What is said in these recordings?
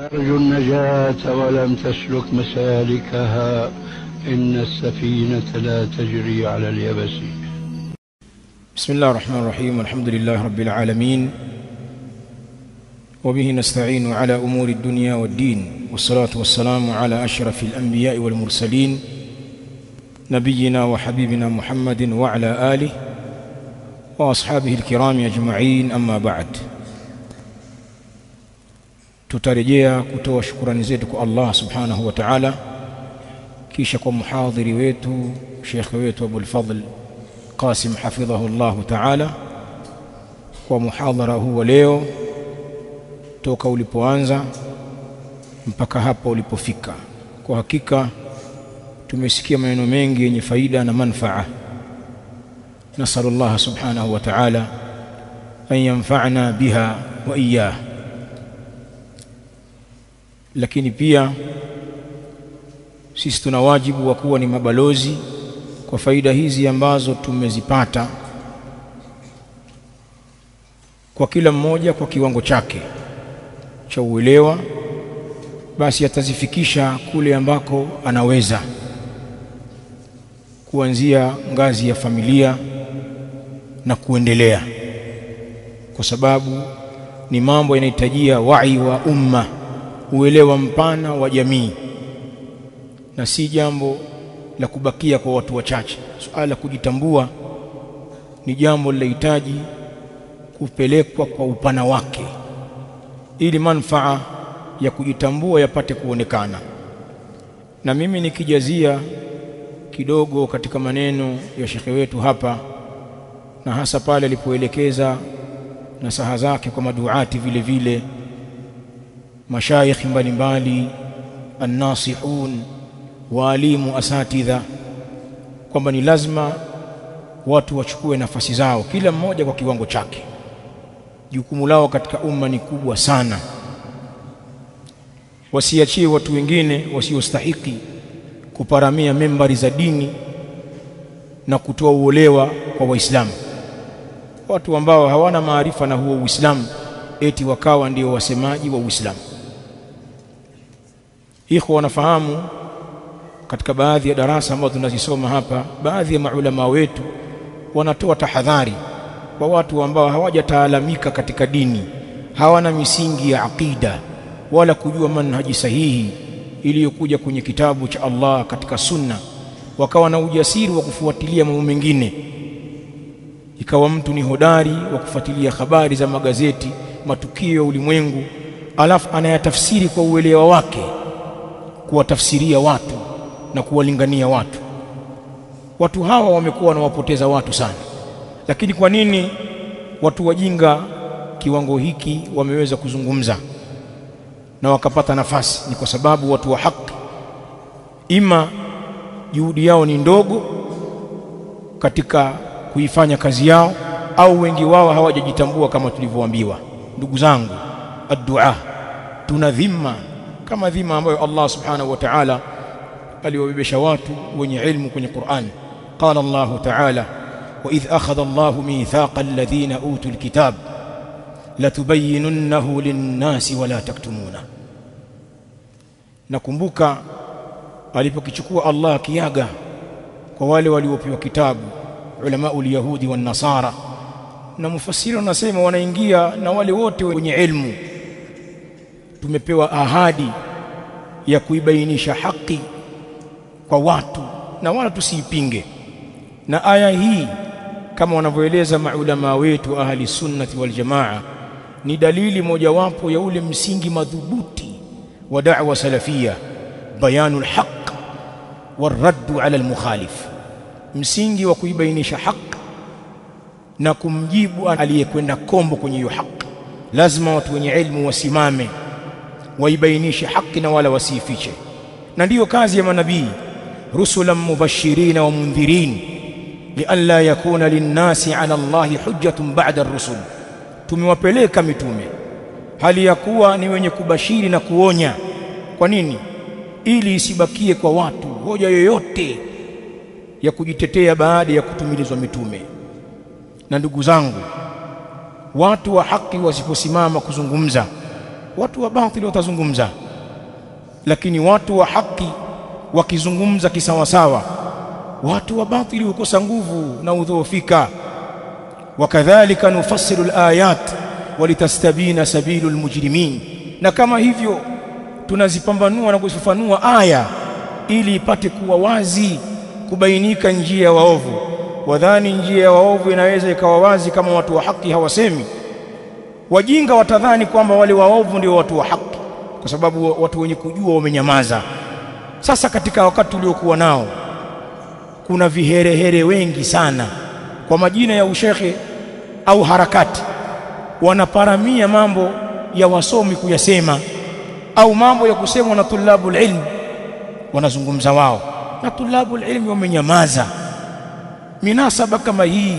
ترجو النجاة ولم تسلك مسالكها إن السفينة لا تجري على اليبس. بسم الله الرحمن الرحيم، والحمد لله رب العالمين، وبه نستعين على أمور الدنيا والدين، والصلاة والسلام على أشرف الأنبياء والمرسلين نبينا وحبيبنا محمد وعلى آله وأصحابه الكرام أجمعين. أما بعد، tutarejea kutoa shukrani zetu kwa Allah subhanahu wa ta'ala, kisha kwa muhadhiri wetu Sheikh wetu Abu al-Fadl Qasim hafidhahu Allah ta'ala kwa muhadhara huu leo, toka ulipoanza mpaka hapa ulipofika. Kwa hakika tumesikia maneno mengi yenye faida na manfaa. Nasallallahu subhanahu wa ta'ala an yanfa'na biha wa iyyah. Lakini pia sisi tuna wajibu wa kuwa ni mabalozi kwa faida hizi ambazo tumezipata, kwa kila mmoja kwa kiwango chake cha uelewa, basi atazifikisha kule ambako anaweza, kuanzia ngazi ya familia na kuendelea, kwa sababu ni mambo yanahitajia wai wa umma, uelewa mpana wa jamii, na si jambo la kubakia kwa watu wachache. Suala la kujitambua ni jambo linahitaji kupelekwa kwa upana wake, ili manufaa ya kujitambua yapate kuonekana. Na mimi nikijazia kidogo katika maneno ya shekhe wetu hapa, na hasa pale alipoelekeza nasaha zake kwa maduati, vile vile mashayikh mbalimbali, an-nasihun, walimu, asatidha, kwamba ni lazima watu wachukue nafasi zao, kila mmoja kwa kiwango chake. Jukumu lao katika umma ni kubwa sana, wasiachie watu wengine wasiostahiki kuparamia membari za dini na kutoa uolewa kwa Waislamu, watu ambao hawana maarifa na huo Uislamu, eti wakawa ndio wasemaji wa Uislamu. Ikhwa wanafahamu katika baadhi ya darasa ambazo tunazisoma hapa, baadhi ya maulama wetu wanatoa tahadhari kwa watu ambao hawajataalamika katika dini, hawana misingi ya aqida wala kujua manhaji sahihi iliyokuja kwenye kitabu cha Allah katika sunna, wakawa na ujasiri wa kufuatilia mambo mengine. Ikawa mtu ni hodari wa kufuatilia habari za magazeti, matukio ya ulimwengu, alafu anayatafsiri kwa uelewa wake, kuwatafsiria watu na kuwalingania watu. Watu hawa wamekuwa wanawapoteza watu sana. Lakini kwa nini watu wajinga kiwango hiki wameweza kuzungumza na wakapata nafasi? Ni kwa sababu watu wa haki, ima juhudi yao ni ndogo katika kuifanya kazi yao, au wengi wao hawajajitambua kama tulivyoambiwa. Ndugu zangu, ad-du'a tuna dhima kama dhima ambayo Allah subhanahu wa ta'ala aliwabebesha watu wenye ilmu kwenye Qur'an. Qala Allah ta'ala: wa idh akhadha Allah mithaqa alladhina utul kitab latubayyinunnahu lin-nasi wa la taktumuna. Nakumbuka alipokichukua Allah kiaga kwa wale waliopewa kitabu, ulama ul-yahudi wan nasara, na mufassiri wanasema wanaingia na wale wote wenye ilmu. Tumepewa ahadi ya kuibainisha haki kwa watu na wala tusiipinge. Na aya hii, kama wanavyoeleza maulama wetu ahli sunnati wal jamaa, ni dalili mojawapo ya ule msingi madhubuti wa da'wa salafia, bayanul haqq warraddu ala al-mukhalif, msingi wa kuibainisha haki na kumjibu aliyekwenda kombo kwenye hiyo haki. Lazima watu wenye ilmu wasimame waibainishe haki na wala wasifiche, na ndiyo kazi ya manabii, rusulan mubashirin wa mundhirin lialla yakuna linnasi ala Allahi hujjatun ba'da ar-rusul. Tumewapeleka mitume hali ya kuwa ni wenye kubashiri na kuonya. Kwa nini? Ili isibakie kwa watu hoja yoyote ya kujitetea baada ya kutumilizwa mitume. Na ndugu zangu, watu wa haki wasiposimama kuzungumza, watu wa batili watazungumza, lakini watu wa haki wakizungumza kisawasawa, watu wa batili hukosa nguvu na udhoofika. Wakadhalika nufassilu alayat walitastabina sabilul mujrimin, na kama hivyo tunazipambanua na kuzifafanua aya ili ipate kuwa wazi, kubainika njia ya waovu. Wadhani njia ya waovu inaweza ikawa wazi kama watu wa haki hawasemi. Wajinga watadhani kwamba wale waovu ndio watu wa haki, kwa sababu watu wenye kujua wamenyamaza. Sasa katika wakati uliokuwa nao kuna viherehere wengi sana kwa majina ya ushekhe au harakati, wanaparamia mambo ya wasomi kuyasema, au mambo ya kusemwa na tulabul ilm wanazungumza wao, na tulabul ilm wamenyamaza. Minasaba kama hii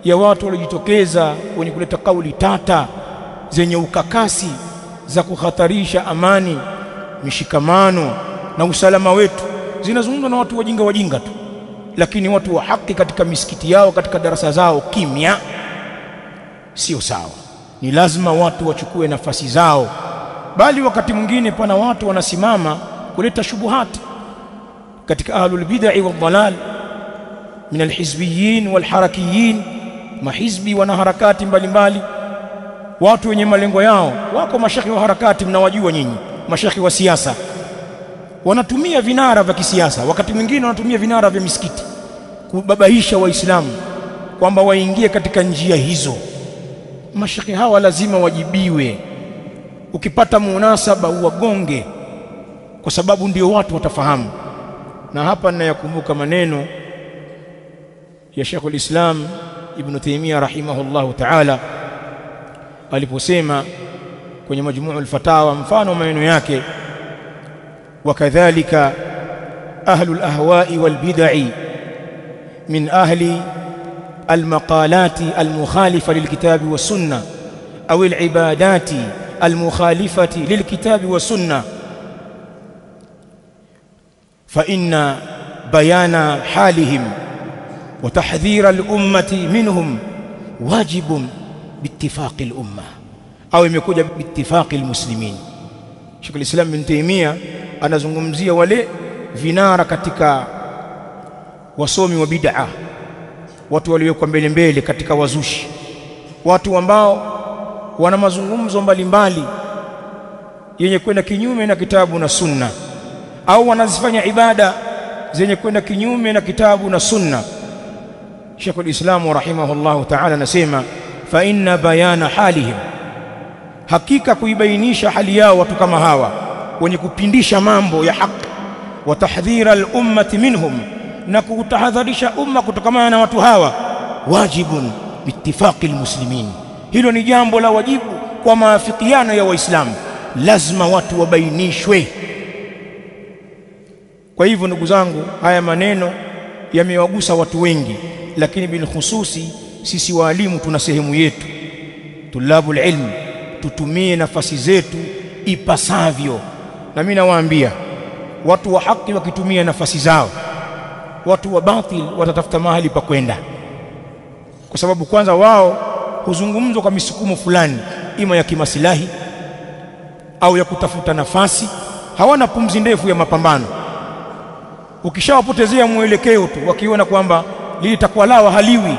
ya watu waliojitokeza wenye kuleta kauli tata zenye ukakasi za kuhatarisha amani, mishikamano na usalama wetu, zinazungumzwa na watu wajinga tu, lakini watu wa haki katika misikiti yao, katika darasa zao kimya. Sio sawa. Ni lazima watu wachukue nafasi zao, bali wakati mwingine pana watu wanasimama kuleta shubuhati katika ahlul bid'ah wal dhalal min alhizbiyyin wal harakiyin, mahizbi wana harakati mbalimbali, watu wenye malengo yao. Wako mashekhi wa harakati, mnawajua nyinyi, mashekhi wa siasa, wanatumia vinara vya kisiasa, wakati mwingine wanatumia vinara vya misikiti kubabaisha waislamu kwamba waingie katika njia hizo. Mashekhi hawa lazima wajibiwe, ukipata munasaba uwagonge, kwa sababu ndio watu watafahamu. Na hapa ninayakumbuka maneno ya Sheikh al-Islam Ibn Taymiyyah rahimahullahu ta'ala aliposema kwenye Majmu' al-Fatawa, mfano maneno yake: wakadhalika ahlul ahwa'i wal bid'i min ahli المقالات المخالفة للكتاب والسنة أو العبادات المخالفة للكتاب والسنة، فإن بيان حالهم وتحذير الأمة منهم واجب باتفاق الأمة، أو يمكن باتفاق المسلمين. شيخ الإسلام ابن تيمية anazungumzia wale vinara katika wasomi wa bid'a, watu waliokuwa mbele katika wazushi, watu ambao wana mazungumzo mbalimbali yenye kwenda kinyume na kitabu na sunna, au wanazifanya ibada zenye kwenda kinyume na kitabu na sunna. Sheikh al-Islam rahimahullahu ta'ala anasema fa inna bayana halihim, hakika kuibainisha hali yao watu kama hawa wenye kupindisha mambo ya haki, wa tahdhira al-ummati minhum, na kutahadharisha umma kutokana na watu hawa, wajibun biittifaqi almuslimin, hilo ni jambo la wajibu kwa maafikiano ya Waislamu, lazima watu wabainishwe. Kwa hivyo ndugu zangu, haya maneno yamewagusa watu wengi, lakini bil khususi sisi walimu tuna sehemu yetu, tulabul ilm, tutumie nafasi zetu ipasavyo. Na mimi nawaambia watu wa haki wakitumia nafasi zao, watu wa batil watatafuta mahali pa kwenda, kwa sababu kwanza wao huzungumzwa kwa misukumo fulani, ima ya kimasilahi au ya kutafuta nafasi. Hawana pumzi ndefu ya mapambano. Ukishawapotezea mwelekeo tu, wakiona kwamba lili takwa lao haliwi,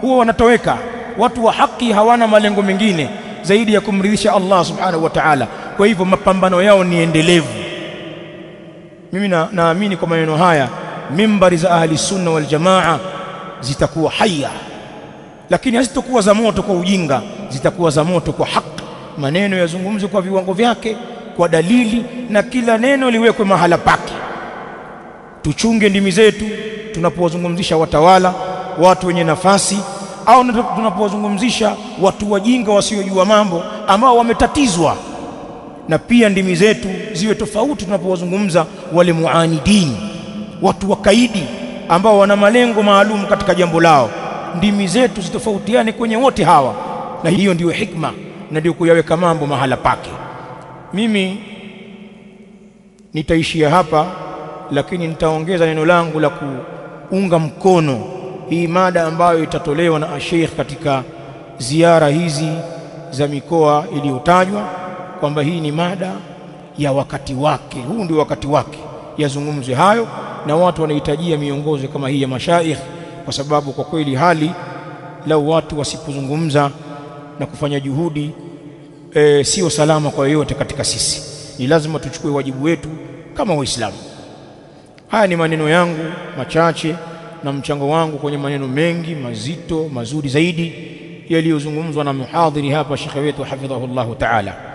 huwa wanatoweka. Watu wa haki hawana malengo mengine zaidi ya kumridhisha Allah subhanahu wa ta'ala. Kwa hivyo mapambano yao ni endelevu. Mimi naamini kwa maneno haya mimbari za ahli sunna wal jamaa zitakuwa haya, lakini hazitakuwa za moto kwa ujinga, zitakuwa za moto kwa haki. Maneno yazungumzwe kwa viwango vyake, kwa dalili, na kila neno liwekwe mahala pake. Tuchunge ndimi zetu tunapowazungumzisha watawala, watu wenye nafasi, au tunapowazungumzisha watu wajinga wasiojua mambo ambao wametatizwa. Na pia ndimi zetu ziwe tofauti tunapowazungumza wale muanidin, watu wakaidi ambao wana malengo maalum katika jambo lao. Ndimi zetu zitofautiane kwenye wote hawa, na hiyo ndiyo hikma na ndio kuyaweka mambo mahala pake. Mimi nitaishia hapa, lakini nitaongeza neno langu la kuunga mkono hii mada ambayo itatolewa na Sheikh katika ziara hizi za mikoa iliyotajwa, kwamba hii ni mada ya wakati wake, huu ndio wakati wake yazungumzwe hayo, na watu wanahitajia miongozo kama hii ya mashaikh, kwa sababu kwa kweli hali lau watu wasipozungumza na kufanya juhudi sio salama kwa yoyote katika sisi. Ni lazima tuchukue wajibu wetu kama Waislamu. Haya ni maneno yangu machache na mchango wangu kwenye maneno mengi mazito mazuri zaidi yaliyozungumzwa na muhadhiri hapa, shekhe wetu hafidhahullahu ta'ala.